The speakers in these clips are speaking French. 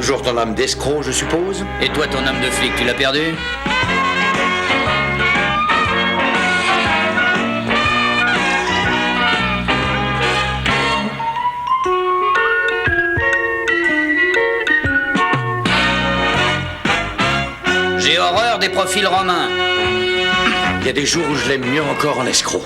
Toujours ton âme d'escroc, je suppose? Et toi, ton âme de flic, tu l'as perdue? J'ai horreur des profils romains. Il y a des jours où je l'aime mieux encore en escroc.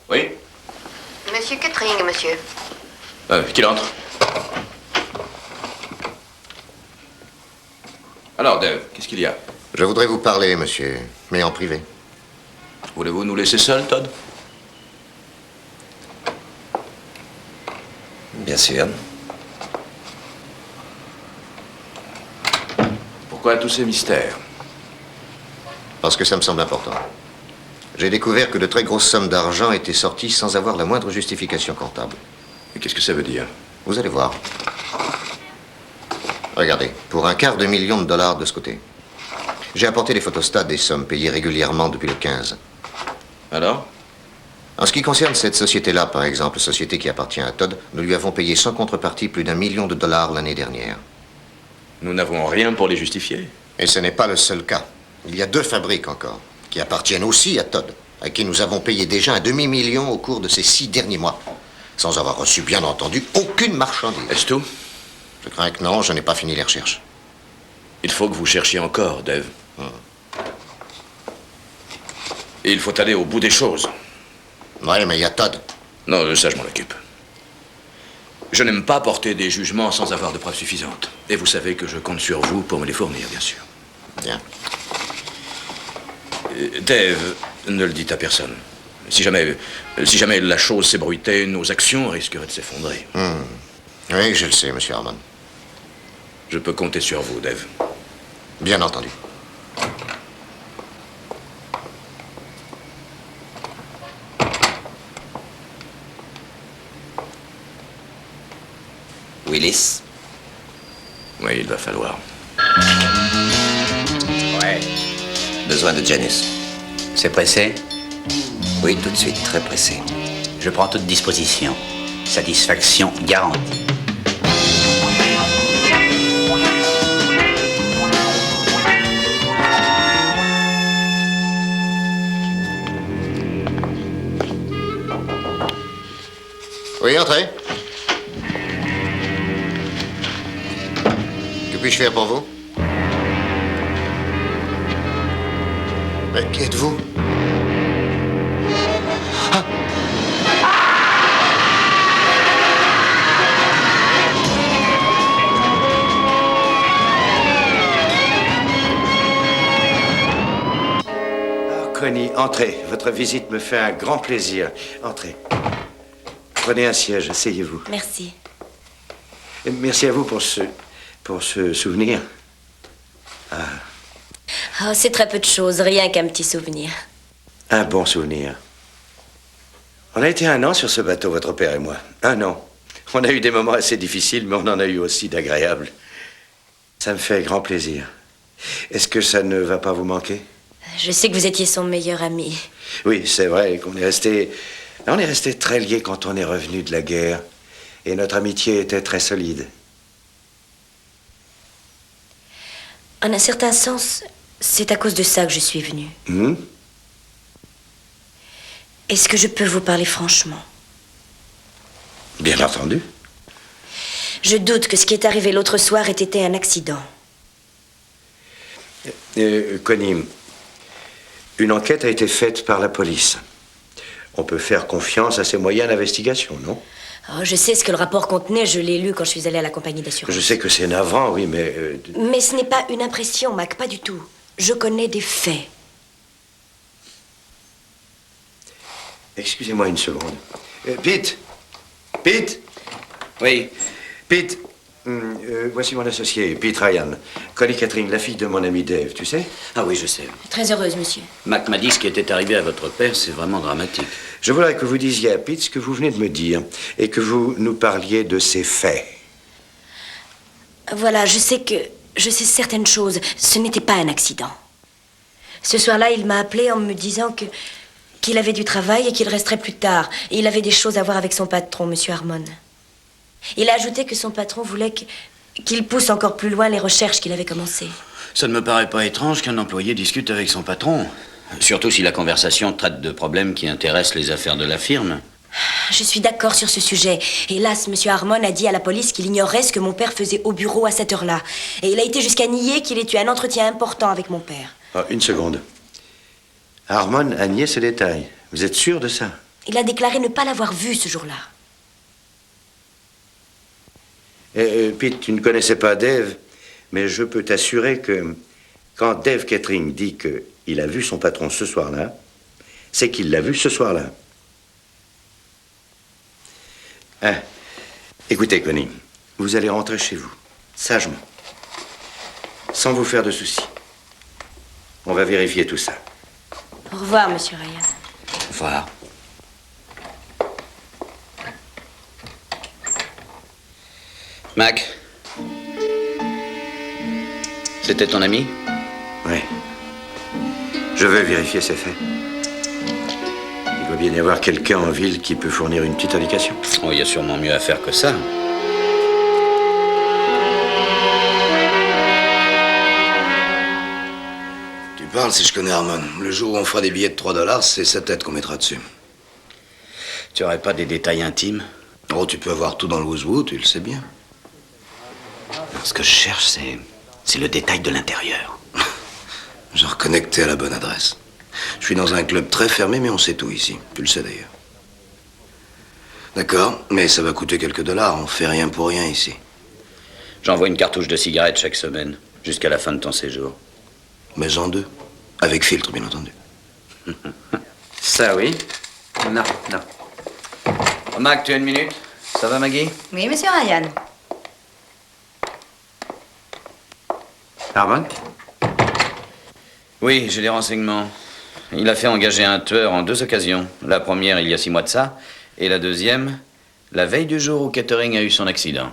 Oui? Monsieur Kettering, monsieur. Qu'il entre. Alors, Dave, qu'est-ce qu'il y a? Je voudrais vous parler, monsieur, mais en privé. Voulez-vous nous laisser seuls, Todd? Bien sûr. Pourquoi tous ces mystères? Parce que ça me semble important. J'ai découvert que de très grosses sommes d'argent étaient sorties sans avoir la moindre justification comptable. Et qu'est-ce que ça veut dire? Vous allez voir. Regardez, pour $250 000 de ce côté. J'ai apporté les photostats des sommes payées régulièrement depuis le 15. Alors? En ce qui concerne cette société-là, par exemple, société qui appartient à Todd, nous lui avons payé sans contrepartie plus d'1 million de dollars l'année dernière. Nous n'avons rien pour les justifier. Et ce n'est pas le seul cas. Il y a 2 fabriques encore, qui appartiennent aussi à Todd, à qui nous avons payé déjà un demi-million au cours de ces 6 derniers mois, sans avoir reçu, bien entendu, aucune marchandise. Est-ce tout? Je crains que non, je n'ai pas fini les recherches. Il faut que vous cherchiez encore, Dave. Et il faut aller au bout des choses. Oui, mais il y a Todd. Non, ça, je m'en occupe. Je n'aime pas porter des jugements sans avoir de preuves suffisantes. Et vous savez que je compte sur vous pour me les fournir, bien sûr. Bien. Dave, ne le dites à personne. Si jamais la chose s'ébruitait, nos actions risqueraient de s'effondrer. Oui, je le sais, monsieur Harmon. Je peux compter sur vous, Dave. Bien entendu. Willis? Oui, il va falloir. Ouais. Besoin de Janice. C'est pressé? Oui, tout de suite, très pressé. Je prends toute disposition. Satisfaction garantie. Oui, entrez. Que puis-je faire pour vous? Mais qui êtes-vous? Connie, entrez. Votre visite me fait un grand plaisir. Entrez. Prenez un siège, asseyez-vous. Merci. Et merci à vous pour ce souvenir. Oh, c'est très peu de choses, rien qu'un petit souvenir. Un bon souvenir. On a été 1 an sur ce bateau, votre père et moi. 1 an. On a eu des moments assez difficiles, mais on en a eu aussi d'agréables. Ça me fait grand plaisir. Est-ce que ça ne va pas vous manquer? Je sais que vous étiez son meilleur ami. Oui, c'est vrai qu'on est resté... On est resté très liés quand on est revenu de la guerre. Et notre amitié était très solide. En un certain sens, c'est à cause de ça que je suis venue. Est-ce que je peux vous parler franchement? Bien entendu. Je doute que ce qui est arrivé l'autre soir ait été un accident. Connie, Une enquête a été faite par la police. On peut faire confiance à ses moyens d'investigation, non? Oh, je sais ce que le rapport contenait, je l'ai lu quand je suis allée à la compagnie d'assurance. Je sais que c'est navrant, oui, mais... Mais ce n'est pas une impression, Mac, pas du tout. Je connais des faits. Excusez-moi une seconde. Pete! Pete! Oui. Pete, voici mon associé, Pete Ryan. Connie Catherine, la fille de mon ami Dave, tu sais? Ah oui, je sais. Très heureuse, monsieur. Mac m'a dit ce qui était arrivé à votre père, c'est vraiment dramatique. Je voudrais que vous disiez à Pete ce que vous venez de me dire et que vous nous parliez de ces faits. Voilà, je sais certaines choses. Ce n'était pas un accident. Ce soir-là, il m'a appelé en me disant qu'il avait du travail et qu'il resterait plus tard. Et il avait des choses à voir avec son patron, monsieur Harmon. Il a ajouté que son patron voulait qu'il pousse encore plus loin les recherches qu'il avait commencées. Ça ne me paraît pas étrange qu'un employé discute avec son patron. Surtout si la conversation traite de problèmes qui intéressent les affaires de la firme. Je suis d'accord sur ce sujet. Hélas, monsieur Harmon a dit à la police qu'il ignorait ce que mon père faisait au bureau à cette heure-là. Et il a été jusqu'à nier qu'il ait eu un entretien important avec mon père. Oh, une seconde. Harmon a nié ce détail. Vous êtes sûr de ça? Il a déclaré ne pas l'avoir vu ce jour-là. Pete, tu ne connaissais pas Dave, mais je peux t'assurer que quand Dave Kettering dit qu'il a vu son patron ce soir-là, c'est qu'il l'a vu ce soir-là. Hein? Écoutez, Connie, vous allez rentrer chez vous, sagement, sans vous faire de soucis. On va vérifier tout ça. Au revoir, monsieur Ryan. Au revoir. Mac, c'était ton ami? Oui. Je veux vérifier ces faits. Il doit bien y avoir quelqu'un en ville qui peut fournir une petite indication. Oh, il y a sûrement mieux à faire que ça. Tu parles si je connais Harmon. Le jour où on fera des billets de $3, c'est sa tête qu'on mettra dessus. Tu aurais pas des détails intimes? Oh, tu peux avoir tout dans le Wouzou, tu le sais bien. Ce que je cherche, c'est le détail de l'intérieur. Je reconnais que t'es à la bonne adresse. Je suis dans un club très fermé, mais on sait tout ici. Tu le sais d'ailleurs. D'accord, mais ça va coûter quelques dollars. On fait rien pour rien ici. J'envoie une cartouche de cigarettes chaque semaine, jusqu'à la fin de ton séjour. Mais en deux. Avec filtre, bien entendu. Ça, oui. Non, non. Oh, Mac, tu as une minute? Ça va, Maggie? Oui, monsieur Ryan. Harmon? Oui, j'ai des renseignements. Il a fait engager un tueur en 2 occasions. La première, il y a 6 mois de ça. Et la deuxième, la veille du jour où Kettering a eu son accident.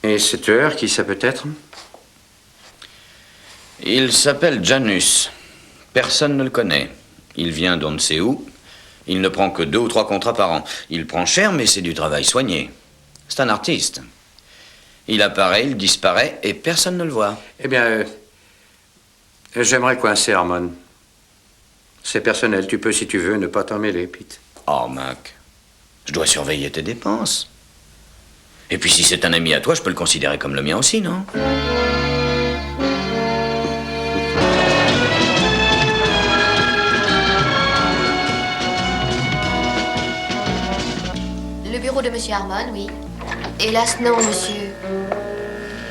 Et ce tueur, qui ça peut être? Il s'appelle Janus. Personne ne le connaît. Il vient d'on ne sait où. Il ne prend que 2 ou 3 contrats par an. Il prend cher, mais c'est du travail soigné. C'est un artiste. Il apparaît, il disparaît, et personne ne le voit. Eh bien, j'aimerais coincer Harmon. C'est personnel, tu peux, si tu veux, ne pas t'en mêler, Pete. Oh, Mac, je dois surveiller tes dépenses. Et puis si c'est un ami à toi, je peux le considérer comme le mien aussi, non? Le bureau de monsieur Harmon, oui. Hélas, non, monsieur.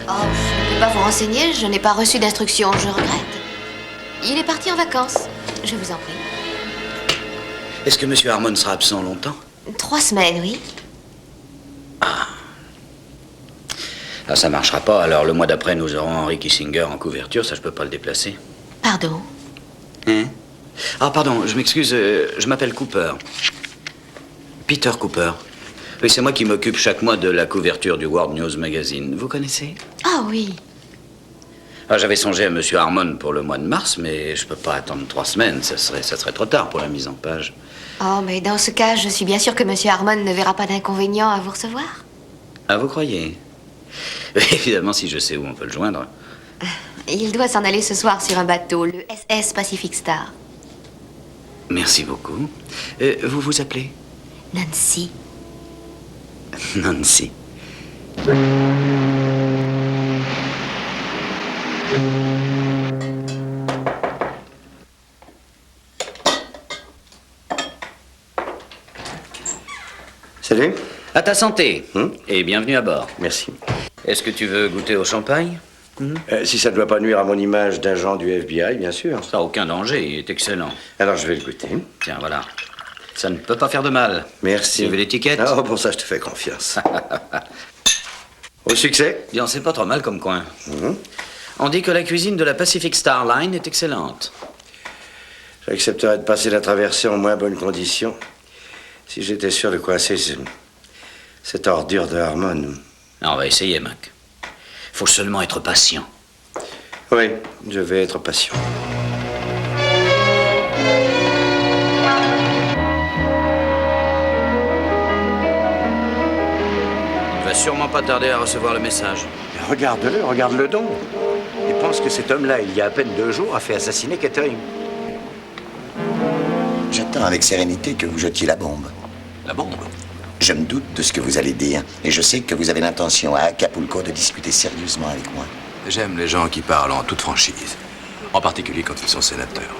Oh, je ne peux pas vous renseigner, je n'ai pas reçu d'instruction, je regrette. Il est parti en vacances. Je vous en prie. Est-ce que M. Harmon sera absent longtemps? 3 semaines, oui. Ah, ça marchera pas. Alors, le mois d'après, nous aurons Henry Kissinger en couverture. Ça, je peux pas le déplacer. Pardon. Hein? Ah, pardon, je m'excuse. Je m'appelle Cooper. Peter Cooper. Oui, c'est moi qui m'occupe chaque mois de la couverture du World News Magazine. Vous connaissez? Ah oui. Ah, j'avais songé à M. Harmon pour le mois de mars, mais je peux pas attendre 3 semaines. Ça serait trop tard pour la mise en page. Oh, mais dans ce cas, je suis bien sûre que monsieur Harmon ne verra pas d'inconvénient à vous recevoir. Ah, vous croyez? Évidemment, si je sais où on peut le joindre. Il doit s'en aller ce soir sur un bateau, le SS Pacific Star. Merci beaucoup. Vous vous appelez? Nancy. Nancy. Salut. À ta santé. Et bienvenue à bord. Merci. Est-ce que tu veux goûter au champagne? Si ça ne doit pas nuire à mon image d'agent du FBI, bien sûr. Ça n'a aucun danger, il est excellent. Alors, je vais le goûter. Tiens, voilà. Ça ne peut pas faire de mal. Merci. Tu veux l'étiquette? Oh, pour ça, je te fais confiance. Au succès. Bien, c'est pas trop mal comme coin. On dit que la cuisine de la Pacific Star Line est excellente. J'accepterais de passer la traversée en moins bonnes conditions si j'étais sûr de coincer cette ordure de Harmon. On va essayer, Mac. Faut seulement être patient. Oui, je vais être patient. Il va sûrement pas tarder à recevoir le message. Regarde-le, regarde-le donc. Il pense que cet homme-là, il y a à peine 2 jours, a fait assassiner Catherine. J'attends avec sérénité que vous jetiez la bombe. La bombe? Je me doute de ce que vous allez dire, et je sais que vous avez l'intention à Acapulco de discuter sérieusement avec moi. J'aime les gens qui parlent en toute franchise. En particulier quand ils sont sénateurs.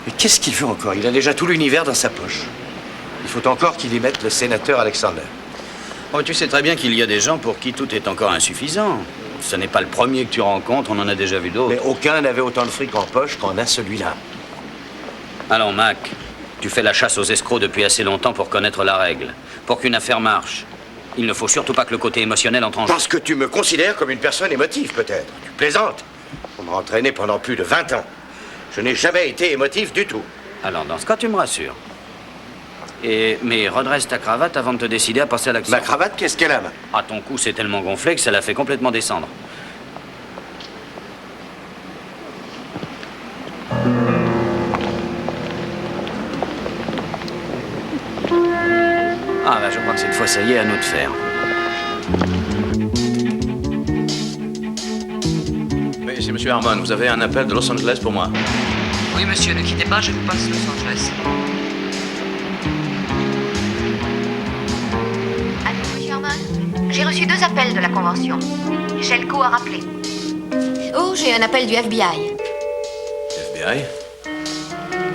Mais qu'est-ce qu'il veut encore? Il a déjà tout l'univers dans sa poche. Il faut encore qu'il y mette le sénateur Alexander. Oh, tu sais très bien qu'il y a des gens pour qui tout est encore insuffisant. Ce n'est pas le premier que tu rencontres, on en a déjà vu d'autres. Mais aucun n'avait autant de fric en poche qu'en a celui-là. Allons, Mac, tu fais la chasse aux escrocs depuis assez longtemps pour connaître la règle. Pour qu'une affaire marche, il ne faut surtout pas que le côté émotionnel entre en jeu. Parce que tu me considères comme une personne émotive, peut-être. Tu plaisantes. On m'a entraîné pendant plus de 20 ans. Je n'ai jamais été émotif du tout. Alors, dans ce cas, tu me rassures. Mais redresse ta cravate avant de te décider à passer à l'action. Ma cravate, qu'est-ce qu'elle a, ma? Ah, ton cou s'est tellement gonflé que ça l'a fait complètement descendre. Ah, bah, je crois que cette fois, ça y est, à nous de faire. Oui, c'est monsieur Harmon. Vous avez un appel de Los Angeles pour moi? Oui, monsieur, ne quittez pas, je vous passe Los Angeles. Allô, monsieur Harmon? J'ai reçu 2 appels de la convention. Shelco a rappelé. Oh, j'ai un appel du FBI. FBI?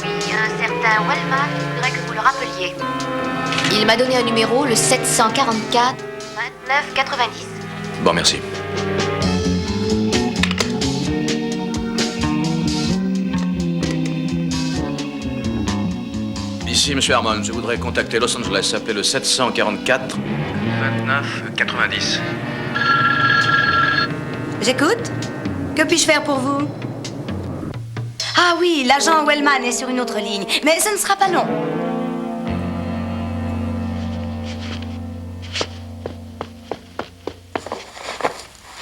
Oui, un certain Wellman voudrait que vous le rappeliez. Il m'a donné un numéro, le 744 29 90. Bon, merci. Ici, monsieur Harmon, je voudrais contacter Los Angeles. Appelez le 744 29 90. J'écoute. Que puis-je faire pour vous? Ah oui, l'agent Wellman est sur une autre ligne, mais ce ne sera pas long.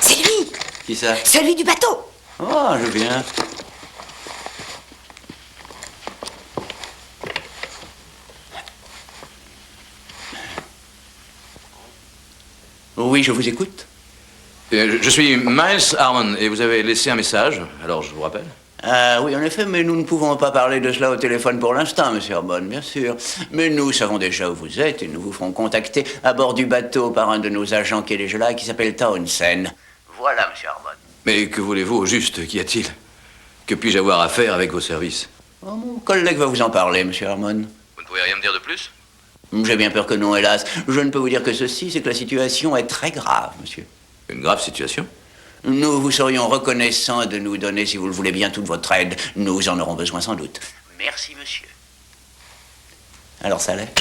C'est lui! Qui ça? Celui du bateau! Oh, je viens. Oui, je vous écoute. Je suis Miles Harmon et vous avez laissé un message, alors je vous rappelle. Ah oui, en effet, mais nous ne pouvons pas parler de cela au téléphone pour l'instant, monsieur Harmon, bien sûr. Mais nous savons déjà où vous êtes et nous vous ferons contacter à bord du bateau par un de nos agents qui est déjà là et qui s'appelle Townsend. Voilà, monsieur Harmon. Mais que voulez-vous au juste? Qu'y a-t-il? Que puis-je avoir à faire avec vos services? Oh, mon collègue va vous en parler, monsieur Harmon. Vous ne pouvez rien me dire de plus? J'ai bien peur que non, hélas. Je ne peux vous dire que ceci, c'est que la situation est très grave, monsieur. Une grave situation? Nous vous serions reconnaissants de nous donner, si vous le voulez bien, toute votre aide. Nous en aurons besoin sans doute. Merci, monsieur. Alors, ça l'est?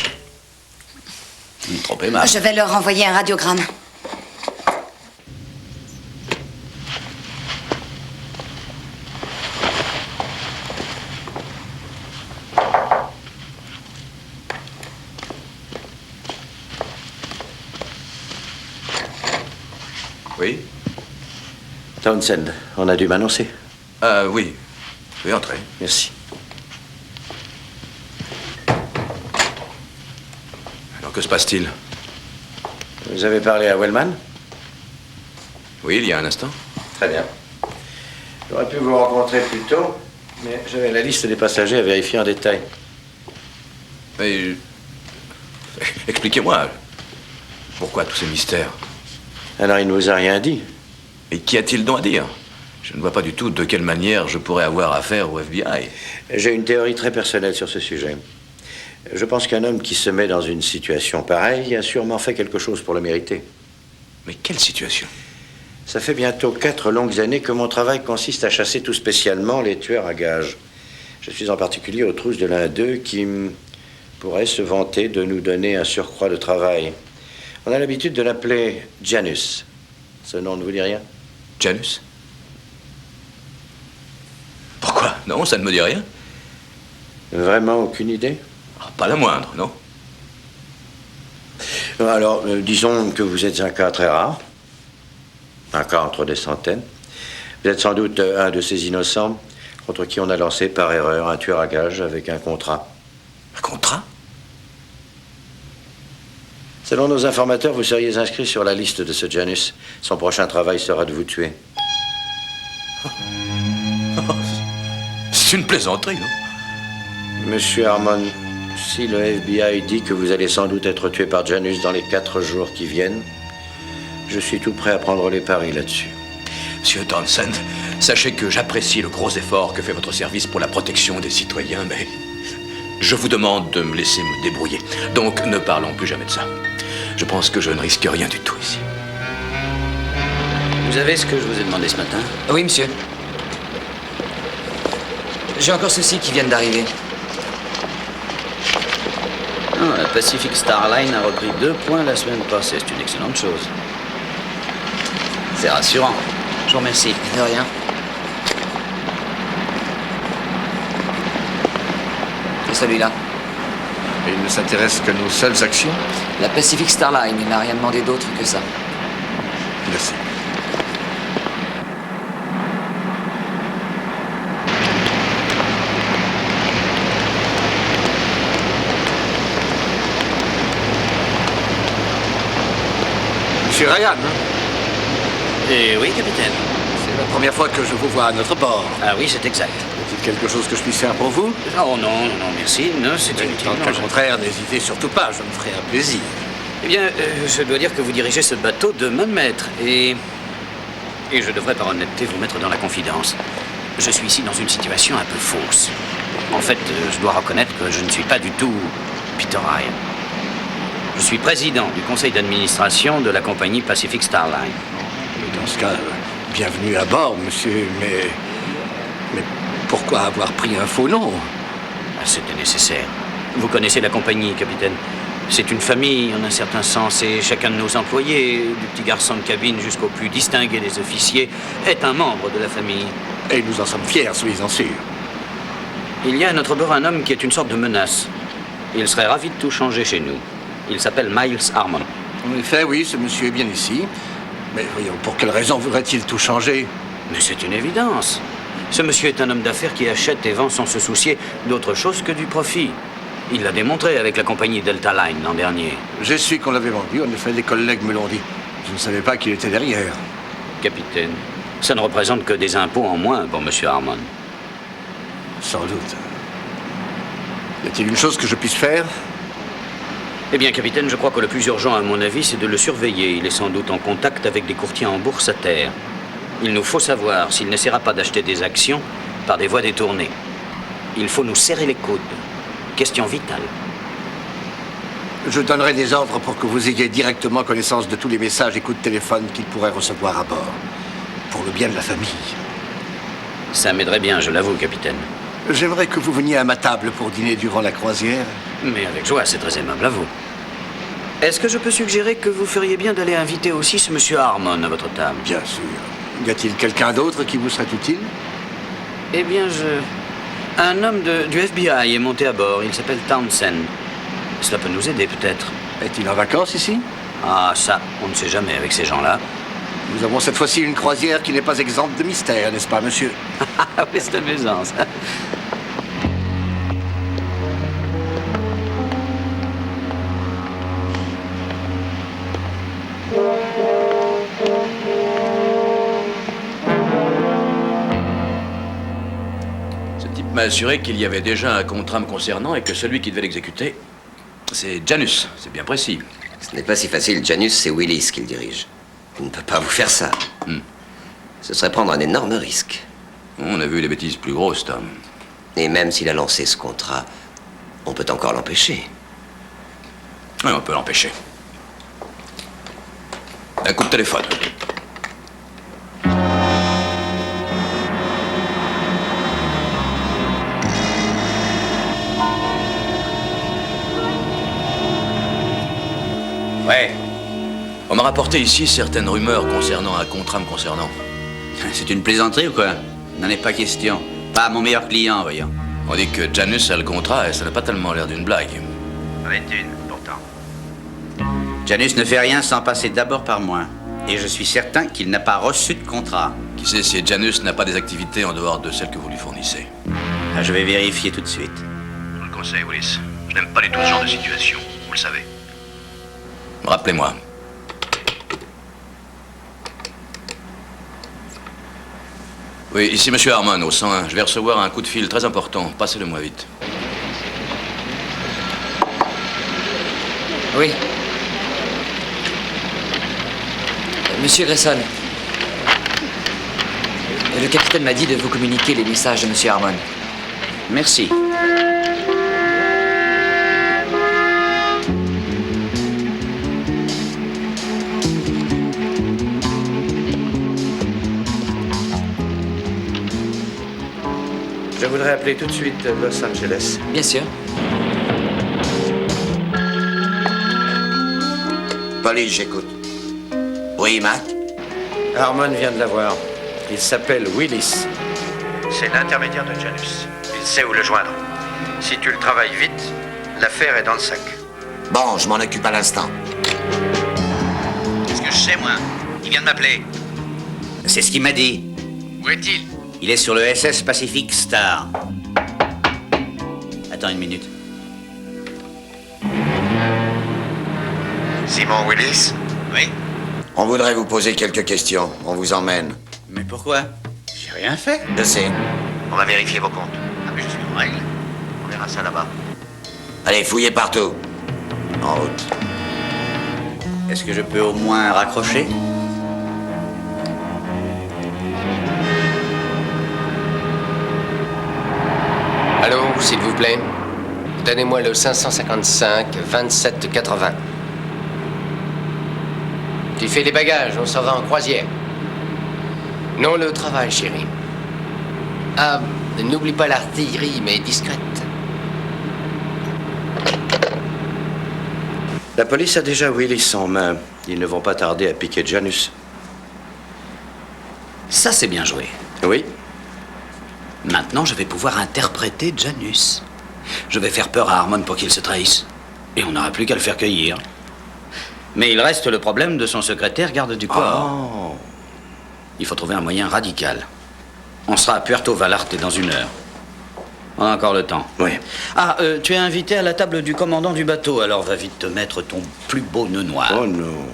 Trop aimable. Je vais leur envoyer un radiogramme. Oui? Townsend, on a dû m'annoncer. Oui. Oui, entrez. Merci. Alors, que se passe-t-il? Vous avez parlé à Wellman? Oui, il y a un instant. Très bien. J'aurais pu vous rencontrer plus tôt, mais j'avais la liste des passagers à vérifier en détail. Mais... Expliquez-moi. Pourquoi tous ces mystères? Alors, il ne vous a rien dit? Et qu'y a-t-il donc à dire? Je ne vois pas du tout de quelle manière je pourrais avoir affaire au FBI. J'ai une théorie très personnelle sur ce sujet. Je pense qu'un homme qui se met dans une situation pareille a sûrement fait quelque chose pour le mériter. Mais quelle situation? Ça fait bientôt 4 longues années que mon travail consiste à chasser tout spécialement les tueurs à gages. Je suis en particulier aux trousses de l'un d'eux qui pourrait se vanter de nous donner un surcroît de travail. On a l'habitude de l'appeler Janus. Ce nom ne vous dit rien? Janus? Pourquoi? Non, ça ne me dit rien. Vraiment aucune idée? Ah, pas la moindre, non? Alors, disons que vous êtes un cas très rare. Un cas entre des centaines. Vous êtes sans doute un de ces innocents contre qui on a lancé par erreur un tueur à gages avec un contrat. Un contrat? Selon nos informateurs, vous seriez inscrit sur la liste de ce Janus. Son prochain travail sera de vous tuer. C'est une plaisanterie, non? Monsieur Harmon, si le FBI dit que vous allez sans doute être tué par Janus dans les 4 jours qui viennent, je suis tout prêt à prendre les paris là-dessus. Monsieur Townsend, sachez que j'apprécie le gros effort que fait votre service pour la protection des citoyens, mais je vous demande de me laisser me débrouiller. Donc, ne parlons plus jamais de ça. Je pense que je ne risque rien du tout ici. Vous avez ce que je vous ai demandé ce matin? Oui, monsieur. J'ai encore ceux-ci qui viennent d'arriver. Ah, la Pacific Star Line a repris 2 points la semaine passée. C'est une excellente chose. C'est rassurant. Je vous remercie. De rien. Et celui-là? Et il ne s'intéresse qu'à nos seules actions? La Pacific Star Line, il n'a rien demandé d'autre que ça. Merci. Monsieur Ryan, hein? Eh oui, capitaine. C'est la première fois que je vous vois à notre bord. Ah oui, c'est exact. Y a-t-il quelque chose que je puisse faire pour vous? Oh non, non, merci. Non, c'est inutile. Au contraire, n'hésitez surtout pas, je me ferai un plaisir. Eh bien, je dois dire que vous dirigez ce bateau de main de maître. Et je devrais par honnêteté vous mettre dans la confidence. Je suis ici dans une situation un peu fausse. En fait, je dois reconnaître que je ne suis pas du tout Peter Ryan. Je suis président du conseil d'administration de la compagnie Pacific Star Line. Dans ce cas, bienvenue à bord, monsieur, mais pourquoi avoir pris un faux nom? C'était nécessaire. Vous connaissez la compagnie, capitaine. C'est une famille, en un certain sens, et chacun de nos employés, du petit garçon de cabine jusqu'au plus distingué des officiers, est un membre de la famille. Et nous en sommes fiers, soyez-en sûrs. Il y a à notre bord un homme qui est une sorte de menace. Il serait ravi de tout changer chez nous. Il s'appelle Miles Harmon. En effet, oui, ce monsieur est bien ici. Mais voyons, pour quelle raison voudrait-il tout changer? Mais c'est une évidence. Ce monsieur est un homme d'affaires qui achète et vend sans se soucier d'autre chose que du profit. Il l'a démontré avec la compagnie Delta Line l'an dernier. J'ai su qu'on l'avait vendu, en effet, des collègues me l'ont dit. Je ne savais pas qu'il était derrière. Capitaine, ça ne représente que des impôts en moins pour monsieur Harmon. Sans doute. Y a-t-il une chose que je puisse faire? Eh bien, capitaine, je crois que le plus urgent, à mon avis, c'est de le surveiller. Il est sans doute en contact avec des courtiers en bourse à terre. Il nous faut savoir s'il n'essaiera pas d'acheter des actions par des voies détournées. Il faut nous serrer les coudes. Question vitale. Je donnerai des ordres pour que vous ayez directement connaissance de tous les messages et coups de téléphone qu'il pourrait recevoir à bord. Pour le bien de la famille. Ça m'aiderait bien, je l'avoue, capitaine. J'aimerais que vous veniez à ma table pour dîner durant la croisière. Mais avec joie, c'est très aimable à vous. Est-ce que je peux suggérer que vous feriez bien d'aller inviter aussi ce monsieur Harmon à votre table? Bien sûr. Y a-t-il quelqu'un d'autre qui vous serait utile? Eh bien, un homme du FBI est monté à bord. Il s'appelle Townsend. Cela peut nous aider, peut-être. Est-il en vacances ici? Ah, ça, on ne sait jamais avec ces gens-là. Nous avons cette fois-ci une croisière qui n'est pas exempte de mystère, n'est-ce pas, monsieur? Ah oui, c'est amusant, ça. Ce type m'a assuré qu'il y avait déjà un contrat me concernant et que celui qui devait l'exécuter, c'est Janus, c'est bien précis. Ce n'est pas si facile. Janus, c'est Willis qui le dirige. Il ne peut pas vous faire ça. Ce serait prendre un énorme risque. On a vu les bêtises plus grosses, Tom. Et même s'il a lancé ce contrat, on peut encore l'empêcher. Oui, on peut l'empêcher. Un coup de téléphone. Ouais. On m'a rapporté ici certaines rumeurs concernant un contrat me concernant. C'est une plaisanterie ou quoi? N'en est pas question. Pas mon meilleur client, voyons. On dit que Janus a le contrat et ça n'a pas tellement l'air d'une blague. 21, pourtant. Janus ne fait rien sans passer d'abord par moi. Et je suis certain qu'il n'a pas reçu de contrat. Qui sait si Janus n'a pas des activités en dehors de celles que vous lui fournissez? Je vais vérifier tout de suite. Je vous le conseille, Willis. Je n'aime pas du tout ce genre de situation. Vous le savez. Rappelez-moi. Oui, ici Monsieur Harmon, au 101. Je vais recevoir un coup de fil très important. Passez-le-moi vite. Oui. Monsieur Grayson. Le capitaine m'a dit de vous communiquer les messages de Monsieur Harmon. Merci. Je voudrais appeler tout de suite Los Angeles. Bien sûr. Police, j'écoute. Oui, Mac? Harmon vient de l'avoir. Il s'appelle Willis. C'est l'intermédiaire de Janus. Il sait où le joindre. Si tu le travailles vite, l'affaire est dans le sac. Bon, je m'en occupe à l'instant. Qu'est-ce que je sais, moi? Il vient de m'appeler. C'est ce qu'il m'a dit. Où est-il? Il est sur le SS Pacific Star. Attends une minute. Simon Willis? Oui? On voudrait vous poser quelques questions. On vous emmène. Mais pourquoi? J'ai rien fait. Je sais. On va vérifier vos comptes. Ah, mais je suis en règle. On verra ça là-bas. Allez, fouillez partout. En route. Est-ce que je peux au moins raccrocher? Allô, s'il vous plaît. Donnez-moi le 555-2780. Tu fais les bagages, on s'en va en croisière. Non, le travail, chérie. Ah, n'oublie pas l'artillerie, mais discrète. La police a déjà Willis en main. Ils ne vont pas tarder à piquer Janus. Ça, c'est bien joué. Oui. Maintenant, je vais pouvoir interpréter Janus. Je vais faire peur à Harmon pour qu'il se trahisse. Et on n'aura plus qu'à le faire cueillir. Mais il reste le problème de son secrétaire garde du corps. Oh. Il faut trouver un moyen radical. On sera à Puerto Vallarta dans 1 heure. On a encore le temps. Oui. Ah, tu es invité à la table du commandant du bateau, alors va vite te mettre ton plus beau nœud noir. Oh non.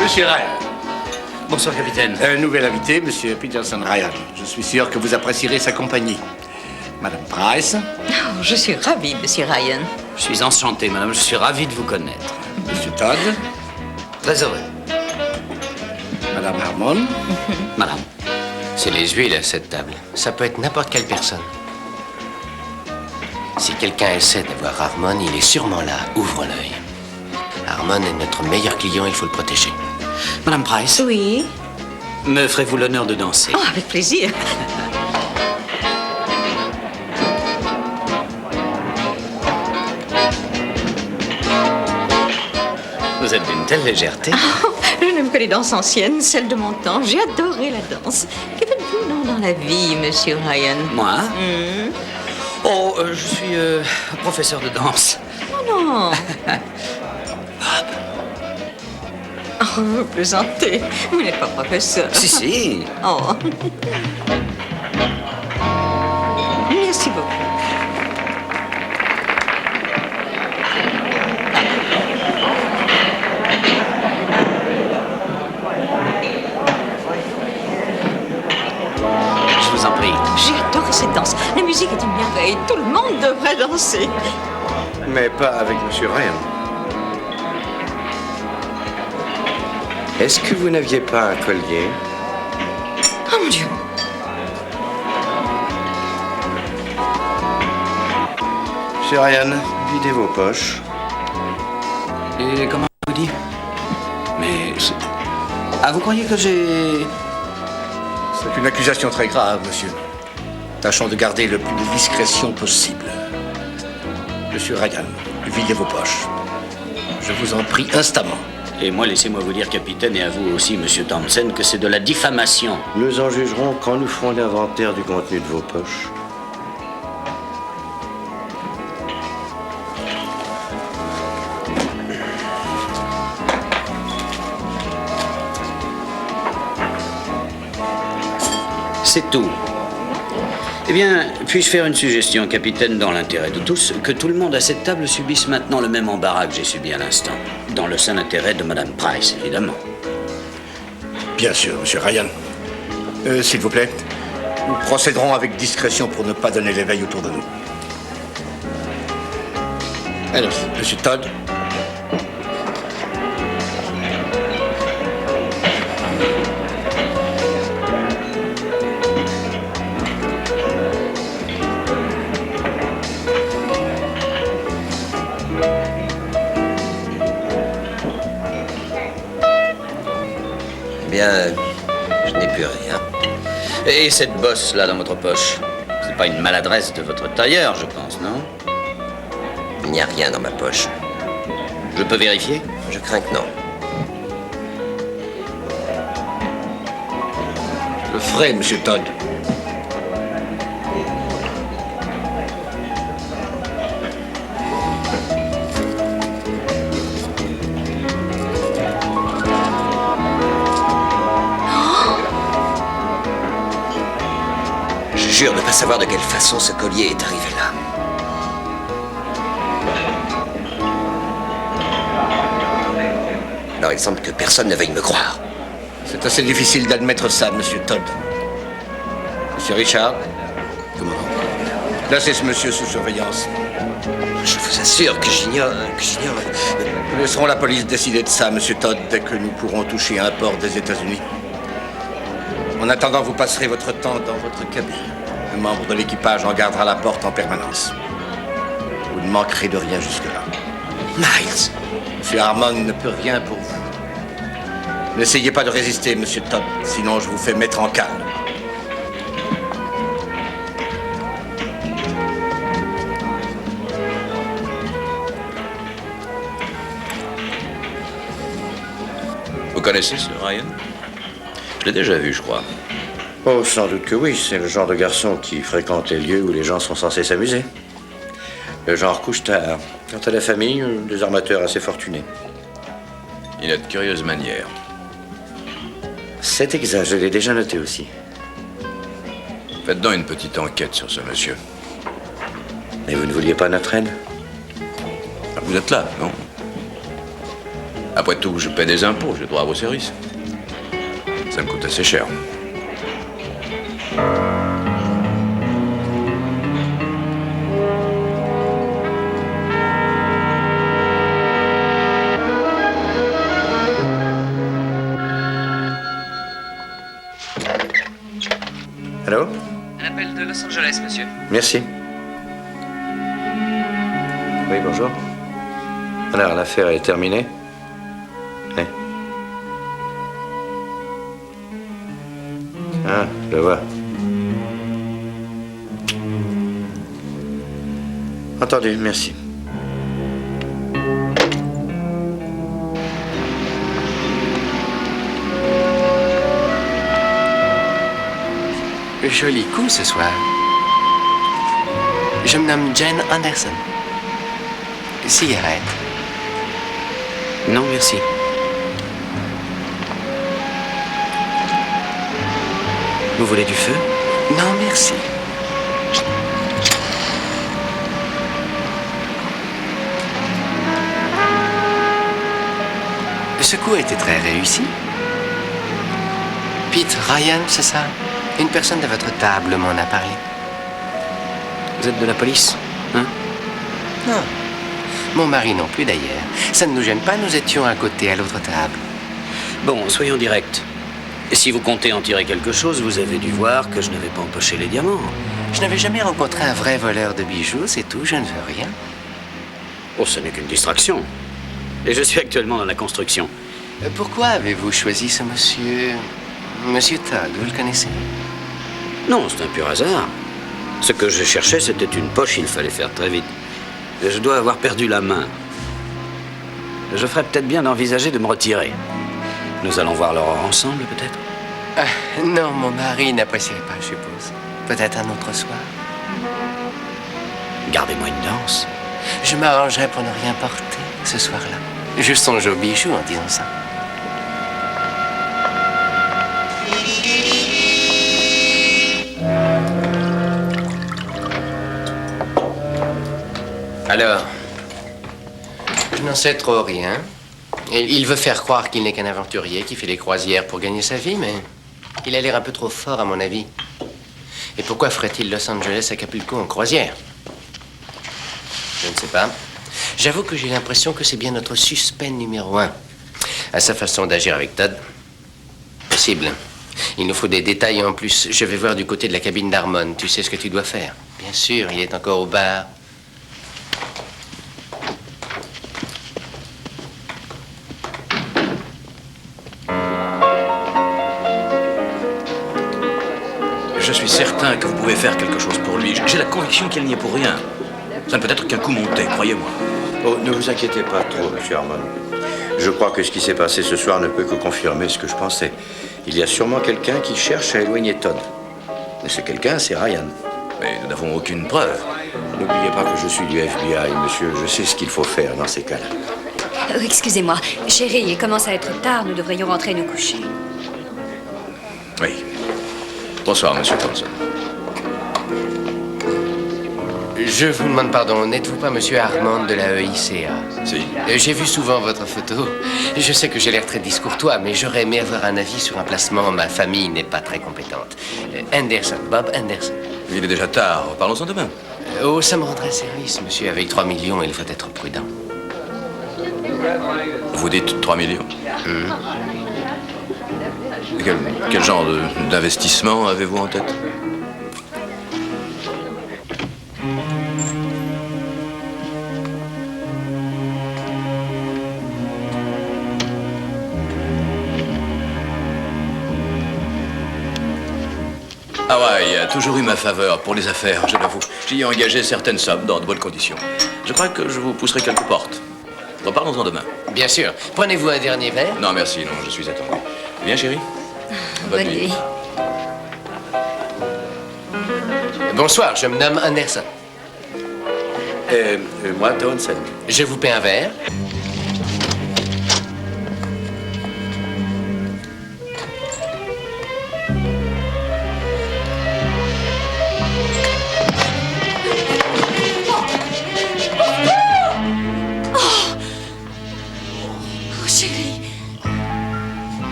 Monsieur Ryan. Bonsoir, capitaine. Un nouvel invité, Monsieur Peterson Ryan. Je suis sûr que vous apprécierez sa compagnie. Madame Price. Oh, je suis ravie, Monsieur Ryan. Je suis enchanté, madame. Je suis ravi de vous connaître. Monsieur Todd. Très heureux. Madame Harmon. Madame, c'est les huiles à cette table. Ça peut être n'importe quelle personne. Si quelqu'un essaie d'avoir Harmon, il est sûrement là. Ouvre l'œil. Harmon est notre meilleur client, il faut le protéger. Madame Price. Oui. Me ferez-vous l'honneur de danser? Oh, avec plaisir. Vous êtes d'une telle légèreté. Oh, je n'aime que les danses anciennes, celles de mon temps. J'ai adoré la danse. Que faites-vous non dans la vie, Monsieur Ryan? Moi? Oh, je suis professeur de danse. Oh non. Oh, vous plaisantez. Vous n'êtes pas professeur. Si, si. Oh. Merci beaucoup. Je vous en prie. J'ai adoré cette danse. La musique est une merveille. Tout le monde devrait danser. Mais pas avec Monsieur Ryan. Est-ce que vous n'aviez pas un collier? Oh mon Dieu. Monsieur Ryan, videz vos poches. Et comment vous dit? Mais... Ah, vous croyez que j'ai... C'est une accusation très grave, monsieur. Tâchons de garder le plus de discrétion possible. Monsieur Ryan, videz vos poches. Je vous en prie instamment. Et moi, laissez-moi vous dire, capitaine, et à vous aussi, monsieur Townsend, que c'est de la diffamation. Nous en jugerons quand nous ferons l'inventaire du contenu de vos poches. C'est tout. Eh bien, puis-je faire une suggestion, capitaine, dans l'intérêt de tous, que tout le monde à cette table subisse maintenant le même embarras que j'ai subi à l'instant. Dans le sain intérêt de Madame Price, évidemment. Bien sûr, monsieur Ryan. S'il vous plaît, nous procéderons avec discrétion pour ne pas donner l'éveil autour de nous. Alors, monsieur Todd. Bien, je n'ai plus rien. Et cette bosse-là dans votre poche, c'est pas une maladresse de votre tailleur, je pense, non? Il n'y a rien dans ma poche. Je peux vérifier? Je crains que non. Je le ferai, monsieur Todd. Je jure ne pas savoir de quelle façon ce collier est arrivé là. Alors il semble que personne ne veuille me croire. C'est assez difficile d'admettre ça, monsieur Todd. Monsieur Richard, commandant. Placez ce monsieur sous surveillance. Je vous assure que j'ignore... Nous laisserons la police décider de ça, monsieur Todd, dès que nous pourrons toucher un port des États-Unis. En attendant, vous passerez votre temps dans votre cabine. Un membre de l'équipage en gardera la porte en permanence. Vous ne manquerez de rien jusque-là. Miles! Monsieur Harmon ne peut rien pour vous. N'essayez pas de résister, monsieur Todd, sinon je vous fais mettre en cale. Vous connaissez ce Ryan? Je l'ai déjà vu, je crois. Oh, sans doute que oui. C'est le genre de garçon qui fréquente les lieux où les gens sont censés s'amuser. Le genre couche-tard. Quant à la famille, des armateurs assez fortunés. Il a de curieuses manières. C'est exact, je l'ai déjà noté aussi. Faites donc une petite enquête sur ce monsieur. Mais vous ne vouliez pas notre aide? Vous êtes là, non? Après tout, je paie des impôts, j'ai droit à vos services. Ça me coûte assez cher. Allô? Un appel de Los Angeles, monsieur. Merci. Oui, bonjour. Alors, l'affaire est terminée? Oui. Ah, je vois. Entendu, merci. Joli coup ce soir. Je me nomme Jane Anderson. Cigarette. Non, merci. Vous voulez du feu? Non, merci. Ce coup a été très réussi. Pete Ryan, c'est ça? Une personne de votre table m'en a parlé. Vous êtes de la police, hein? Non. Mon mari non plus, d'ailleurs. Ça ne nous gêne pas, nous étions à côté, à l'autre table. Bon, soyons directs. Et si vous comptez en tirer quelque chose, vous avez dû voir que je n'avais pas empoché les diamants. Je n'avais jamais rencontré un vrai voleur de bijoux, c'est tout, je ne veux rien. Oh, ce n'est qu'une distraction. Et je suis actuellement dans la construction. Pourquoi avez-vous choisi ce monsieur... Monsieur Todd, vous le connaissez? Non, c'est un pur hasard. Ce que je cherchais, c'était une poche, il fallait faire très vite. Et je dois avoir perdu la main. Je ferais peut-être bien d'envisager de me retirer. Nous allons voir l'aurore ensemble, peut-être? Non, mon mari n'apprécierait pas, je suppose. Peut-être un autre soir. Gardez-moi une danse. Je m'arrangerai pour ne rien porter ce soir-là. Je songe aux bijoux en disant ça. Alors, je n'en sais trop rien. Et il veut faire croire qu'il n'est qu'un aventurier qui fait des croisières pour gagner sa vie, mais il a l'air un peu trop fort, à mon avis. Et pourquoi ferait-il Los Angeles à Acapulco en croisière? Je ne sais pas. J'avoue que j'ai l'impression que c'est bien notre suspect numéro 1. À sa façon d'agir avec Todd. Possible. Il nous faut des détails en plus. Je vais voir du côté de la cabine d'Harmon. Tu sais ce que tu dois faire? Bien sûr, il est encore au bar. Je suis certain que vous pouvez faire quelque chose pour lui. J'ai la conviction qu'il n'y est pour rien. Ça ne peut être qu'un coup monté, croyez-moi. Oh, ne vous inquiétez pas trop, monsieur Harmon. Je crois que ce qui s'est passé ce soir ne peut que confirmer ce que je pensais. Il y a sûrement quelqu'un qui cherche à éloigner Todd. Mais ce quelqu'un, c'est Ryan. Mais nous n'avons aucune preuve. N'oubliez pas que je suis du FBI, monsieur. Je sais ce qu'il faut faire dans ces cas-là. Excusez-moi, chérie, il commence à être tard, nous devrions rentrer nous coucher. Oui. Bonsoir, monsieur Thompson. Je vous demande pardon, n'êtes-vous pas monsieur Harmon de la EICA? Si. J'ai vu souvent votre photo. Je sais que j'ai l'air très discourtois, mais j'aurais aimé avoir un avis sur un placement. Ma famille n'est pas très compétente. Anderson, Bob Anderson. Il est déjà tard. Parlons-en demain. Oh, ça me rendrait service, monsieur. Avec 3 millions, il faut être prudent. Vous dites 3 millions. Quel genre d'investissement avez-vous en tête? Hawaï a toujours eu ma faveur pour les affaires, je l'avoue. J'y ai engagé certaines sommes dans de bonnes conditions. Je crois que je vous pousserai quelques portes. Reparlons-en demain. Bien sûr. Prenez-vous un dernier verre? Non, merci, non, je suis attendu. Bien, chérie? Bonne nuit. Bonsoir, je me nomme Anderson. Moi, Townsend. Je vous paie un verre.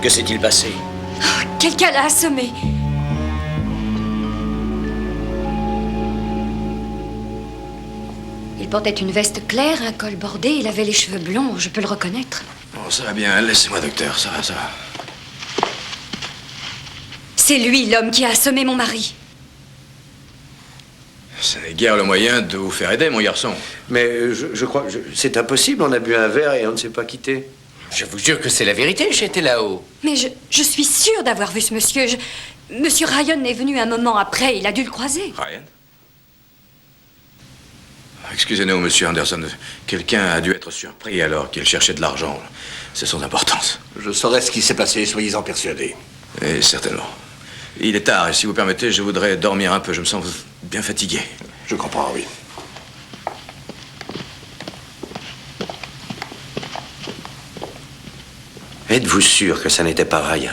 Que s'est-il passé? Quelqu'un l'a assommé. Il portait une veste claire, un col bordé, il avait les cheveux blonds, je peux le reconnaître. Bon, ça va bien, laissez-moi, docteur, ça va, ça va. C'est lui, l'homme qui a assommé mon mari. Ce n'est guère le moyen de vous faire aider, mon garçon. Mais je crois que c'est impossible, on a bu un verre et on ne s'est pas quitté. Je vous jure que c'est la vérité, j'étais là-haut. Mais je suis sûre d'avoir vu ce monsieur. Monsieur Ryan est venu un moment après, il a dû le croiser. Ryan? Excusez-nous, monsieur Anderson. Quelqu'un a dû être surpris alors qu'il cherchait de l'argent. C'est sans importance. Je saurai ce qui s'est passé, soyez-en persuadés. Et certainement. Il est tard, et si vous permettez, je voudrais dormir un peu. Je me sens bien fatigué. Je comprends, oui. Êtes-vous sûr que ça n'était pas Ryan?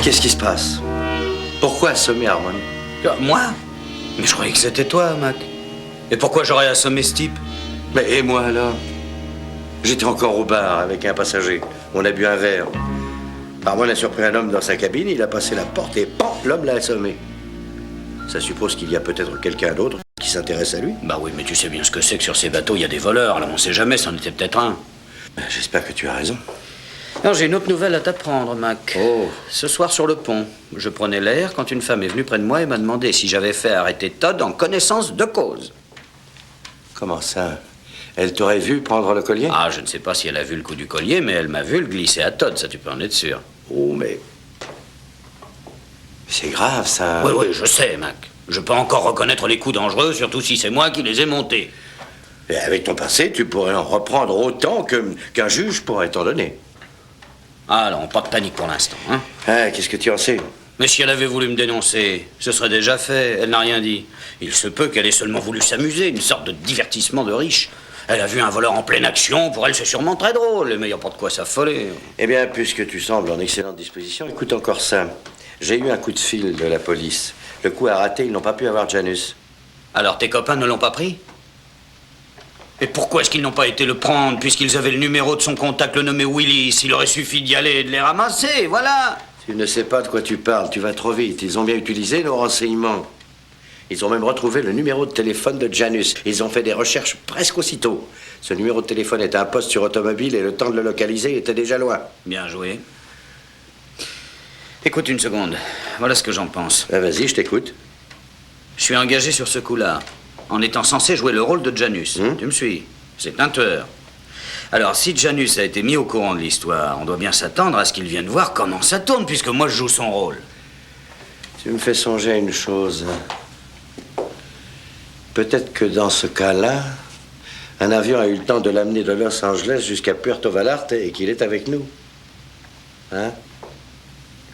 Qu'est-ce qui se passe? Pourquoi assommer Harmon? Moi? Mais je croyais que c'était toi, Mac. Et pourquoi j'aurais assommé ce type? Mais et moi alors? J'étais encore au bar avec un passager. On a bu un verre. Harmon a surpris un homme dans sa cabine, il a passé la porte et pan, l'homme l'a assommé. Ça suppose qu'il y a peut-être quelqu'un d'autre qui s'intéresse à lui? Bah oui, mais tu sais bien ce que c'est que sur ces bateaux, il y a des voleurs. Alors on sait jamais, c'en était peut-être un. J'espère que tu as raison. Alors j'ai une autre nouvelle à t'apprendre, Mac. Oh. Ce soir sur le pont, je prenais l'air quand une femme est venue près de moi et m'a demandé si j'avais fait arrêter Todd en connaissance de cause. Comment ça? Elle t'aurait vu prendre le collier? Ah, je ne sais pas si elle a vu le coup du collier, mais elle m'a vu le glisser à Todd, ça tu peux en être sûr. Oh, mais... c'est grave, ça. Oui, oui, je sais, Mac. Je peux encore reconnaître les coups dangereux, surtout si c'est moi qui les ai montés. Et avec ton passé, tu pourrais en reprendre autant qu'un juge pourrait t'en donner. Ah non, pas de panique pour l'instant, hein. Ah, qu'est-ce que tu en sais? Mais si elle avait voulu me dénoncer, ce serait déjà fait. Elle n'a rien dit. Il se peut qu'elle ait seulement voulu s'amuser, une sorte de divertissement de riche. Elle a vu un voleur en pleine action, pour elle c'est sûrement très drôle, mais il n'y a pas de quoi s'affoler. Eh bien, puisque tu sembles en excellente disposition, écoute encore ça. J'ai eu un coup de fil de la police. Le coup a raté, ils n'ont pas pu avoir Janus. Alors tes copains ne l'ont pas pris? Et pourquoi est-ce qu'ils n'ont pas été le prendre, puisqu'ils avaient le numéro de son contact, le nommé Willis? Il aurait suffi d'y aller et de les ramasser, voilà. Tu ne sais pas de quoi tu parles, tu vas trop vite. Ils ont bien utilisé nos renseignements. Ils ont même retrouvé le numéro de téléphone de Janus. Ils ont fait des recherches presque aussitôt. Ce numéro de téléphone était un poste sur automobile et le temps de le localiser était déjà loin. Bien joué. Écoute une seconde, voilà ce que j'en pense. Ah, vas-y, je t'écoute. Je suis engagé sur ce coup-là, en étant censé jouer le rôle de Janus. Tu me suis? C'est un tueur. Alors, si Janus a été mis au courant de l'histoire, on doit bien s'attendre à ce qu'il vienne voir comment ça tourne, puisque moi je joue son rôle. Tu me fais songer à une chose. Peut-être que dans ce cas-là, un avion a eu le temps de l'amener de Los Angeles jusqu'à Puerto Vallarta et qu'il est avec nous. Hein?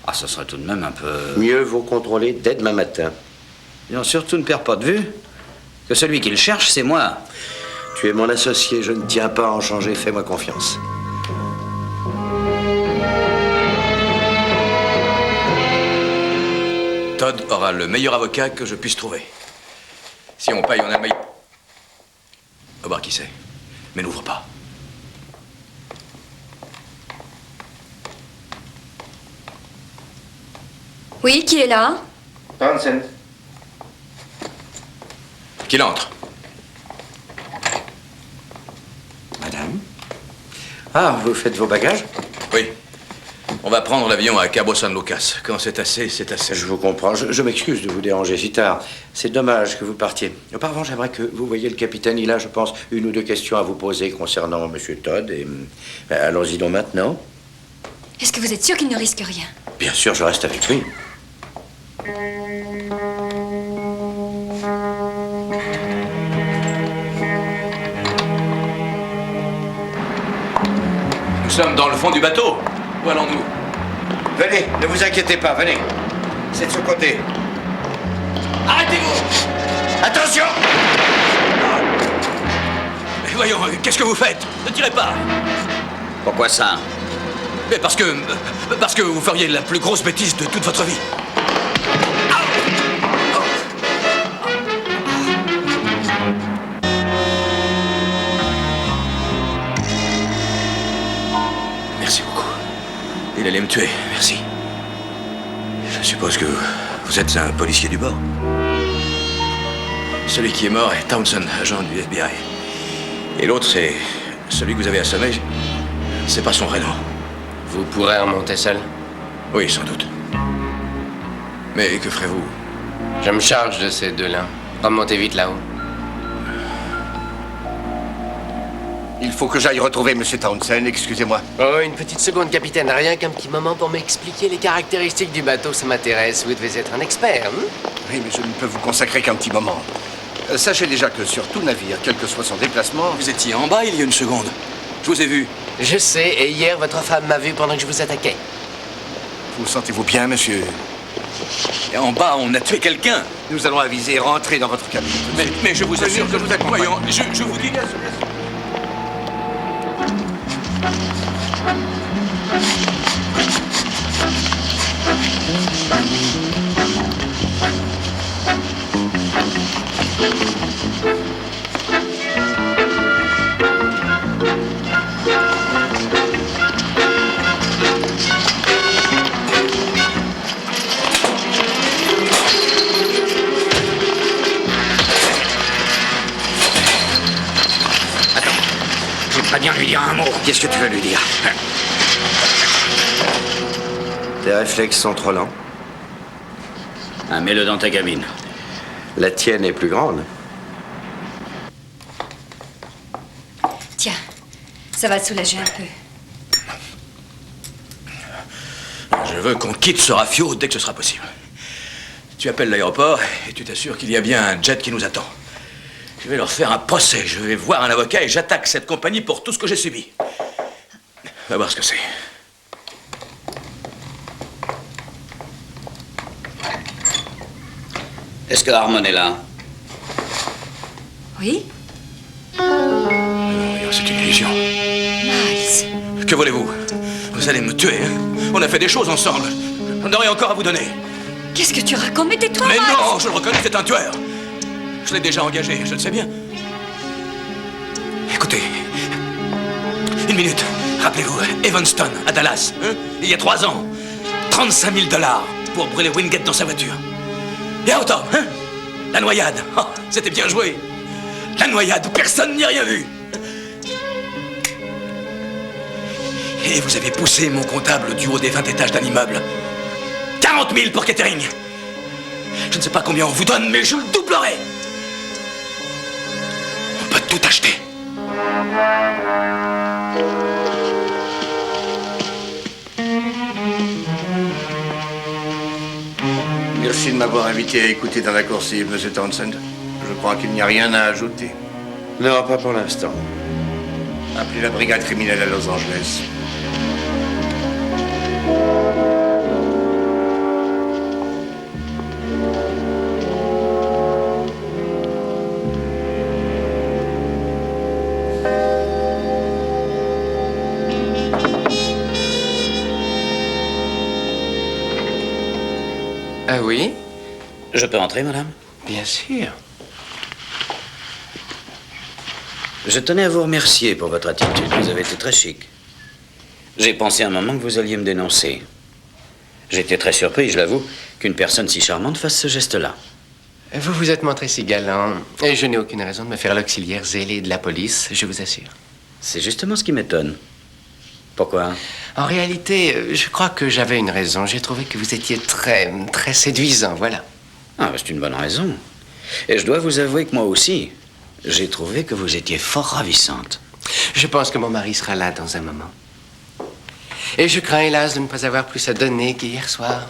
Ah, ça serait tout de même un peu... Mieux vaut contrôler dès demain matin. Non, surtout ne perds pas de vue que celui qui le cherche, c'est moi. Tu es mon associé, je ne tiens pas à en changer, fais-moi confiance. Todd aura le meilleur avocat que je puisse trouver. Si on paye, on a le meilleur. On va voir qui c'est. Mais n'ouvre pas. Oui, qui est là? Townsend. Qu'il entre. Madame? Ah, vous faites vos bagages? Oui. On va prendre l'avion à Cabo San Lucas. Quand c'est assez, c'est assez. Je vous comprends. Je m'excuse de vous déranger si tard. C'est dommage que vous partiez. Auparavant, j'aimerais que vous voyiez le capitaine. Il a, je pense, une ou deux questions à vous poser concernant M. Todd. Et allons-y donc maintenant. Est-ce que vous êtes sûr qu'il ne risque rien? Bien sûr, je reste avec lui. Nous sommes dans le fond du bateau. Où allons-nous? Venez, ne vous inquiétez pas, venez. C'est de ce côté. Arrêtez-vous! Attention! Mais voyons, qu'est-ce que vous faites? Ne tirez pas! Pourquoi ça? Mais parce que vous feriez la plus grosse bêtise de toute votre vie. Merci beaucoup. Il allait me tuer, merci. Je suppose que vous êtes un policier du bord. Celui qui est mort est Townsend, agent du FBI. Et l'autre, c'est celui que vous avez assommé. C'est pas son vrai nom. Vous pourrez remonter seul? Oui, sans doute. Mais que ferez-vous? Je me charge de ces deux-là. Remontez vite là-haut. Il faut que j'aille retrouver M. Townsend, excusez-moi. Oh, une petite seconde, capitaine. Rien qu'un petit moment pour m'expliquer les caractéristiques du bateau, ça m'intéresse. Vous devez être un expert, Oui, mais je ne peux vous consacrer qu'un petit moment. Sachez déjà que sur tout navire, quel que soit son déplacement... Vous étiez en bas il y a une seconde. Je vous ai vu. Je sais, et hier, votre femme m'a vu pendant que je vous attaquais. Vous sentez-vous bien, monsieur? Et en bas, on a tué quelqu'un. Nous allons aviser et rentrer dans votre cabine. Mais je vous assure que nous accompagnons. Je vous dis... Pas bien lui dire un mot. Qu'est-ce que tu veux lui dire? Tes réflexes sont trop lents. Ah, mets-le dans ta cabine. La tienne est plus grande. Tiens, ça va te soulager un peu. Je veux qu'on quitte ce rafio dès que ce sera possible. Tu appelles l'aéroport et tu t'assures qu'il y a bien un jet qui nous attend. Je vais leur faire un procès, je vais voir un avocat et j'attaque cette compagnie pour tout ce que j'ai subi. Va voir ce que c'est. Est-ce que Harmon est là? Oui? C'est une illusion. Miles. Que voulez-vous? Vous allez me tuer, hein? On a fait des choses ensemble. J'en aurais encore à vous donner. Qu'est-ce que tu racontes? Mais tais-toi, Mais Miles. non, je le reconnais, c'est un tueur. Je l'ai déjà engagé, je le sais bien. Écoutez, une minute. Rappelez-vous, Evanston, à Dallas, hein? Il y a 3 ans. 35 000 $ pour brûler Wingate dans sa voiture. Et à Autumn, hein? La noyade. Oh, c'était bien joué. La noyade, personne n'y a rien vu. Et vous avez poussé mon comptable du haut des 20 étages d'un immeuble. 40 000 pour Kettering. Je ne sais pas combien on vous donne, mais je le doublerai. On peut tout acheter. Merci de m'avoir invité à écouter dans la coursive, M. Townsend. Je crois qu'il n'y a rien à ajouter. Non, pas pour l'instant. Appelez la brigade criminelle à Los Angeles. Ah oui? Je peux entrer, madame? Bien sûr. Je tenais à vous remercier pour votre attitude. Vous avez été très chic. J'ai pensé un moment que vous alliez me dénoncer. J'étais très surpris, je l'avoue, qu'une personne si charmante fasse ce geste-là. Vous vous êtes montré si galant, et je n'ai aucune raison de me faire l'auxiliaire zélé de la police, je vous assure. C'est justement ce qui m'étonne. Pourquoi? En réalité, je crois que j'avais une raison. J'ai trouvé que vous étiez très séduisant, voilà. Ah, c'est une bonne raison. Et je dois vous avouer que moi aussi, j'ai trouvé que vous étiez fort ravissante. Je pense que mon mari sera là dans un moment. Et je crains, hélas, de ne pas avoir plus à donner qu'hier soir.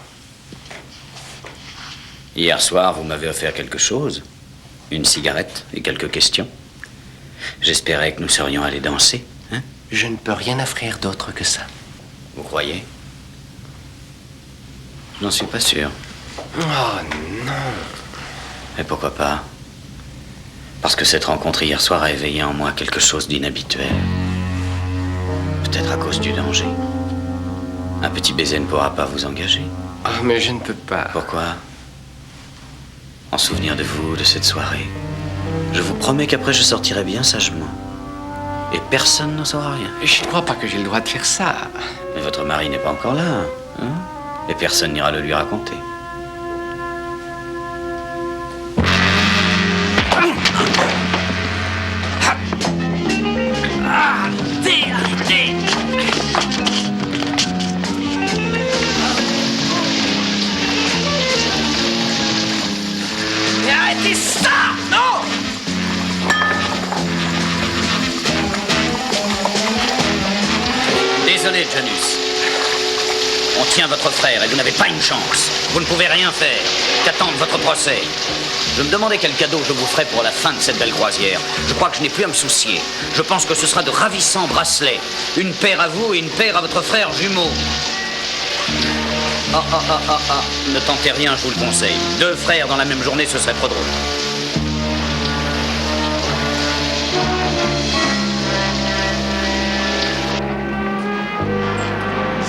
Hier soir, vous m'avez offert quelque chose. Une cigarette et quelques questions. J'espérais que nous serions allés danser, hein? Je ne peux rien offrir d'autre que ça. Vous croyez? Je n'en suis pas sûr. Oh, non. Et pourquoi pas? Parce que cette rencontre hier soir a éveillé en moi quelque chose d'inhabituel. Peut-être à cause du danger. Un petit baiser ne pourra pas vous engager. Oh, mais je ne peux pas. Pourquoi? En souvenir de vous, de cette soirée. Je vous promets qu'après je sortirai bien sagement. Et personne n'en saura rien. Je ne crois pas que j'ai le droit de faire ça. Mais votre mari n'est pas encore là, hein? Et personne n'ira le lui raconter. Arrêtez! Mais arrêtez ça! Non! désolé, Janus. On tient votre frère et vous n'avez pas une chance. Vous ne pouvez rien faire qu'attendre votre procès. Je me demandais quel cadeau je vous ferais pour la fin de cette belle croisière. Je crois que je n'ai plus à me soucier. Je pense que ce sera de ravissants bracelets. Une paire à vous et une paire à votre frère jumeau. Ne tentez rien, je vous le conseille. 2 frères dans la même journée, ce serait trop drôle.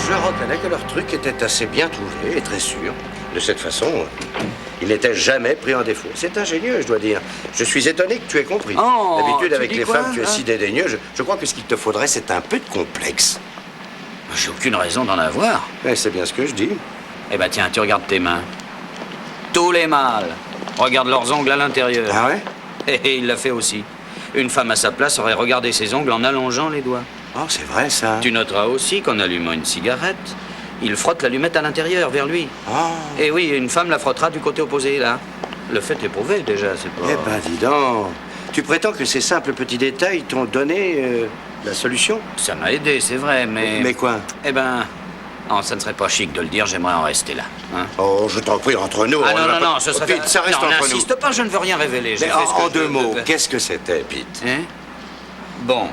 Je reconnais que leur truc était assez bien trouvé et très sûr. De cette façon, il n'était jamais pris en défaut. C'est ingénieux, je dois dire. Je suis étonné que tu aies compris. Oh, d'habitude, tu avec dis les quoi, femmes, tu es hein? si dédaigneux. Je crois que ce qu'il te faudrait, c'est un peu de complexe. J'ai aucune raison d'en avoir. Et c'est bien ce que je dis. Eh ben tiens, tu regardes tes mains. Tous les mâles regardent leurs ongles à l'intérieur. Ah ouais? Et il l'a fait aussi. Une femme à sa place aurait regardé ses ongles en allongeant les doigts. Oh, c'est vrai, ça. Tu noteras aussi qu'en allumant une cigarette, il frotte l'allumette à l'intérieur, vers lui. Oh. Et oui, une femme la frottera du côté opposé, là. Le fait est prouvé, déjà, c'est pas... Eh ben, dis donc. Tu prétends que ces simples petits détails t'ont donné la solution? Ça m'a aidé, c'est vrai, mais... Mais quoi? Eh ben... Non, ça ne serait pas chic de le dire, j'aimerais en rester là. Hein? Oh, je t'en prie, entre nous. Ah on non, n'a non, pas- non, ce serait... Pete, ça reste non, entre nous. n'insiste pas, je ne veux rien révéler. Mais J'ai fait ce que en je 2 mots, devais. qu'est-ce que c'était, Pete? Hein? Bon.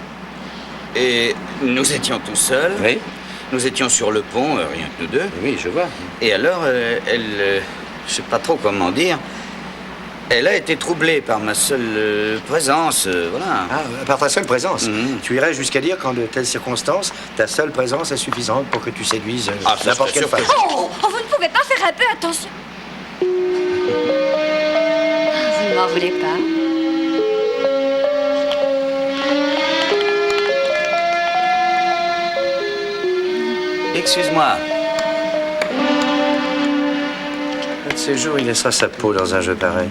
Et nous étions tous seuls. Oui. Nous étions sur le pont, rien que nous deux. Oui, je vois. Et alors, elle... je sais pas trop comment dire... Elle a été troublée par ma seule présence, voilà. Ah, par ta seule présence. Mhm. Tu irais jusqu'à dire qu'en de telles circonstances, ta seule présence est suffisante pour que tu séduises Ah, ça n'importe serait quelle sûr femme. que- Oh, vous ne pouvez pas faire un peu attention. Vous ne m'en voulez pas. Excuse-moi. Un de ces jours, il laissera sa peau dans un jeu pareil.